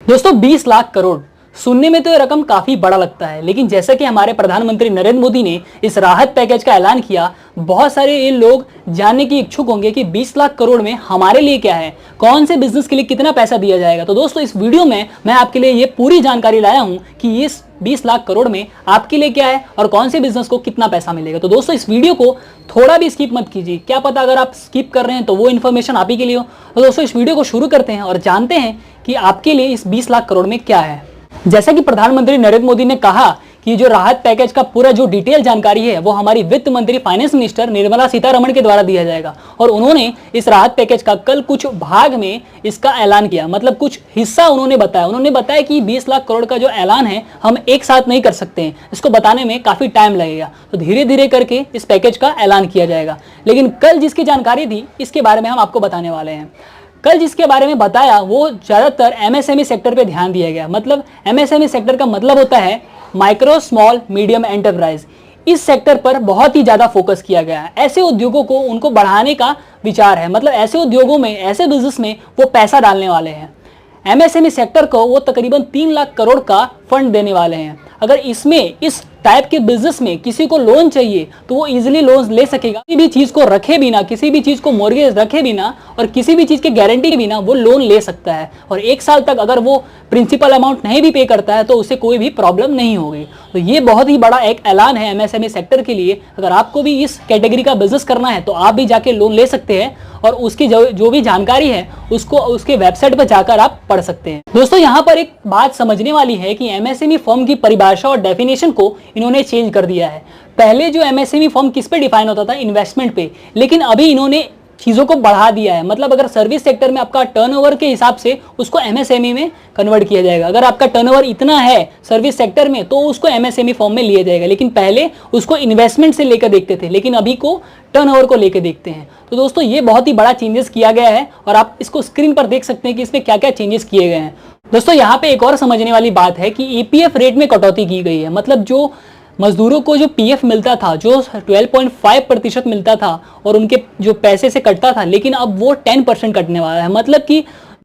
दोस्तों 20 लाख करोड़ सुनने में तो ये रकम काफी बड़ा लगता है, लेकिन जैसा कि हमारे प्रधानमंत्री नरेंद्र मोदी ने इस राहत पैकेज का ऐलान किया, बहुत सारे ये लोग जानने की इच्छुक होंगे कि 20 लाख करोड़ में हमारे लिए क्या है, कौन से बिजनेस के लिए कितना पैसा दिया जाएगा। तो दोस्तों इस वीडियो में मैं आपके लिए ये पूरी जानकारी लाया हूं कि इस 20 लाख करोड़ में आपके लिए क्या है और कौन से बिजनेस को कितना पैसा मिलेगा। तो दोस्तों इस वीडियो को थोड़ा भी स्किप मत कीजिए, क्या पता अगर आप स्किप कर रहे हैं तो वो इन्फॉर्मेशन आप ही के लिए हो। तो दोस्तों इस वीडियो को शुरू करते हैं और जानते हैं कि आपके लिए इस 20 लाख करोड़ में क्या है। जैसा कि प्रधानमंत्री नरेंद्र मोदी ने कहा कि जो राहत पैकेज का पूरा जो डिटेल जानकारी है वो हमारी वित्त मंत्री फाइनेंस मिनिस्टर निर्मला सीतारमण के द्वारा दिया जाएगा, और उन्होंने इस राहत पैकेज का कल कुछ भाग में इसका ऐलान किया, मतलब कुछ हिस्सा उन्होंने बताया। उन्होंने बताया कि 20 लाख करोड़ का जो ऐलान है हम एक साथ नहीं कर सकते हैं, इसको बताने में काफी टाइम लगेगा, तो धीरे धीरे करके इस पैकेज का ऐलान किया जाएगा। लेकिन कल जिसकी जानकारी थी इसके बारे में हम आपको बताने वाले हैं। कल जिसके बारे में बताया वो ज्यादातर एमएसएमई सेक्टर पे ध्यान दिया गया। मतलब एमएसएमई सेक्टर का मतलब होता है माइक्रो स्मॉल मीडियम एंटरप्राइज। इस सेक्टर पर बहुत ही ज्यादा फोकस किया गया है। ऐसे उद्योगों को उनको बढ़ाने का विचार है, मतलब ऐसे उद्योगों में, ऐसे बिजनेस में वो पैसा डालने वाले हैं। एमएसएमई सेक्टर को वो तकरीबन 3 लाख करोड़ का फंड देने वाले हैं। अगर इसमें इस टाइप के बिजनेस में किसी को लोन चाहिए तो वो इजीली लोन ले सकेगा, किसी भी चीज को रखे बिना, किसी भी चीज को मॉर्गेज रखे बिना और किसी भी चीज की गारंटी के बिना वो लोन ले सकता है। और 1 साल तक अगर वो प्रिंसिपल अमाउंट नहीं भी पे करता है तो उसे कोई भी प्रॉब्लम नहीं होगी। तो ये बहुत ही बड़ा एक ऐलान है एमएसएमई सेक्टर के लिए। अगर आपको भी इस कैटेगरी का बिजनेस करना है तो आप भी जाके लोन ले सकते हैं, और उसकी जो भी जानकारी है उसको उसके वेबसाइट पर जाकर आप पढ़ सकते हैं। दोस्तों यहाँ पर एक बात समझने वाली है कि एमएसएमई फर्म की परिभाषा और डेफिनेशन को इन्होंने चेंज कर दिया है। पहले जो एमएसएमई फर्म किस पे डिफाइन होता था, इन्वेस्टमेंट पे, लेकिन अभी इन्होंने चीजों को बढ़ा दिया है। मतलब अगर सर्विस सेक्टर में आपका टर्नओवर के हिसाब से उसको एमएसएमई में कन्वर्ट किया जाएगा। अगर आपका टर्नओवर इतना है सर्विस सेक्टर में तो उसको एमएसएमई फॉर्म में लिया जाएगा, लेकिन पहले उसको इन्वेस्टमेंट से लेकर देखते थे, लेकिन अभी को टर्नओवर को लेकर देखते हैं। तो दोस्तों ये बहुत ही बड़ा चेंजेस किया गया है और आप इसको स्क्रीन पर देख सकते हैं कि इसमें क्या क्या चेंजेस किए गए हैं। दोस्तों यहाँ पे एक और समझने वाली बात है कि ईपीएफ रेट में कटौती की गई है। मतलब जो मजदूरों को जो पीएफ मिलता था, जो 12.5% मिलता था और उनके जो पैसे से कटता था, लेकिन अब वो 10% कटने वाला है।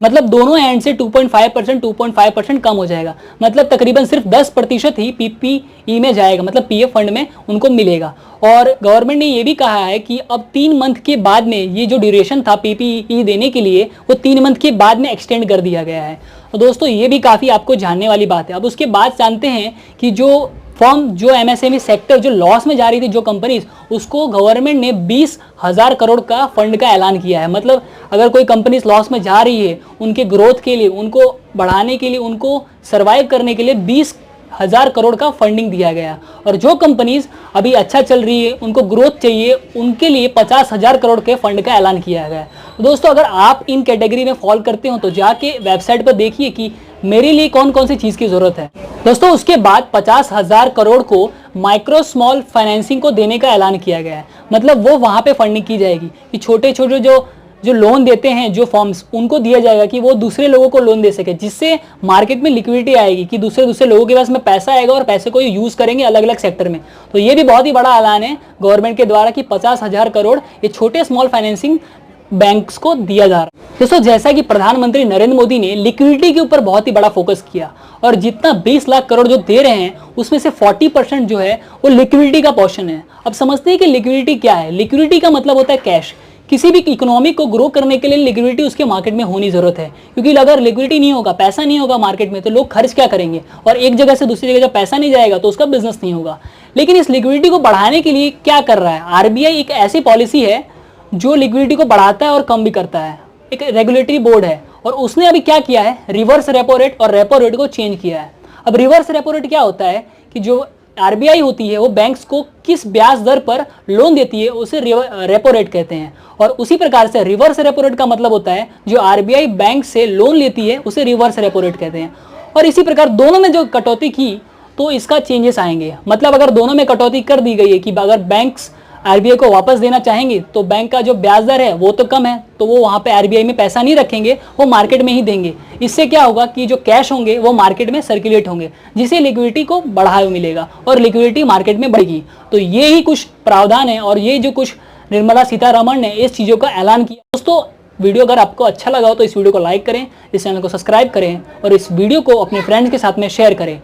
मतलब दोनों एंड से 2.5% कम हो जाएगा। मतलब तकरीबन सिर्फ 10% ही पीपीई में जाएगा, मतलब पीएफ फंड में उनको मिलेगा। और गवर्नमेंट ने ये भी कहा है कि अब 3 मंथ के बाद में ये जो ड्यूरेशन था पीपीई देने के लिए वो 3 मंथ के बाद में एक्सटेंड कर दिया गया है। तो दोस्तों ये भी काफ़ी आपको जानने वाली बात है। अब उसके बाद जानते हैं कि जो फर्म, जो एमएसएमई सेक्टर जो लॉस में जा रही थी, जो कंपनीज, उसको गवर्नमेंट ने 20,000 करोड़ का फंड का ऐलान किया है। मतलब अगर कोई कंपनीज लॉस में जा रही है, उनके ग्रोथ के लिए, उनको बढ़ाने के लिए, उनको सर्वाइव करने के लिए 20,000 करोड़ का फंडिंग दिया गया। और जो कंपनीज अभी अच्छा चल रही है, उनको ग्रोथ चाहिए, उनके लिए 50,000 करोड़ के फंड का ऐलान किया गया है। तो दोस्तों अगर आप इन कैटेगरी में फॉल करते हो तो जाके वेबसाइट पर देखिए कि मेरे लिए कौन कौन सी चीज की जरूरत है। दोस्तों उसके बाद 50,000 करोड़ को माइक्रो स्मॉल फाइनेंसिंग को देने का ऐलान किया गया है। मतलब वो वहां पे फंडिंग की जाएगी कि छोटे छोटे जो लोन देते हैं जो फर्म्स, उनको दिया जाएगा कि वो दूसरे लोगों को लोन दे सके, जिससे मार्केट में लिक्विडिटी आएगी कि दूसरे लोगों के पास में पैसा आएगा और पैसे को यूज करेंगे अलग अलग सेक्टर में। तो ये भी बहुत ही बड़ा ऐलान है गवर्नमेंट के द्वारा कि 50,000 करोड़ ये छोटे स्मॉल फाइनेंसिंग बैंक्स को दिया जा रहा है। दोस्तों जैसा कि प्रधानमंत्री नरेंद्र मोदी ने लिक्विडिटी के ऊपर बहुत ही बड़ा फोकस किया, और जितना 20 लाख करोड़ जो दे रहे हैं उसमें से 40% जो है वो लिक्विडिटी का पोर्शन है। अब समझते हैं कि लिक्विडिटी क्या है। लिक्विडिटी का मतलब होता है कैश। किसी भी इकोनॉमी को ग्रो करने के लिए लिक्विडिटी उसके मार्केट में होनी जरूरत है, क्योंकि अगर लिक्विडिटी नहीं होगा, पैसा नहीं होगा मार्केट में, तो लोग खर्च क्या करेंगे, और एक जगह से दूसरी जगह जब पैसा नहीं जाएगा तो उसका बिजनेस नहीं होगा। लेकिन इस लिक्विडिटी को बढ़ाने के लिए क्या कर रहा है आरबीआई? एक ऐसी पॉलिसी है जो लिक्विडिटी को बढ़ाता है और कम भी करता है। एक रेगुलेटरी बोर्ड है, और उसने अभी क्या किया है, रिवर्स रेपो रेट और रेपो रेट को चेंज किया है। अब रिवर्स रेपो रेट क्या होता है कि जो आरबीआई होती है वो बैंक्स को किस ब्याज दर पर लोन देती है उसे रेपो रेट कहते हैं, और उसी प्रकार से रिवर्स रेपो रेट का मतलब होता है जो आरबीआई बैंक से लोन लेती है उसे रिवर्स रेपो रेट कहते हैं। और इसी प्रकार दोनों में जो कटौती की तो इसका चेंजेस आएंगे। मतलब अगर दोनों में कटौती कर दी गई है कि अगर बैंक्स आरबीआई को वापस देना चाहेंगे तो बैंक का जो ब्याज दर है वो तो कम है, तो वो वहाँ पे आरबीआई में पैसा नहीं रखेंगे, वो मार्केट में ही देंगे। इससे क्या होगा कि जो कैश होंगे वो मार्केट में सर्कुलेट होंगे, जिससे लिक्विडिटी को बढ़ावा मिलेगा और लिक्विडिटी मार्केट में बढ़ेगी। तो ये ही कुछ प्रावधान है और ये जो कुछ निर्मला सीतारमण ने इस चीज़ों का ऐलान किया। दोस्तों वीडियो अगर आपको अच्छा लगा हो तो इस वीडियो को लाइक करें, इस चैनल को सब्सक्राइब करें और इस वीडियो को अपने फ्रेंड्स के साथ में शेयर करें।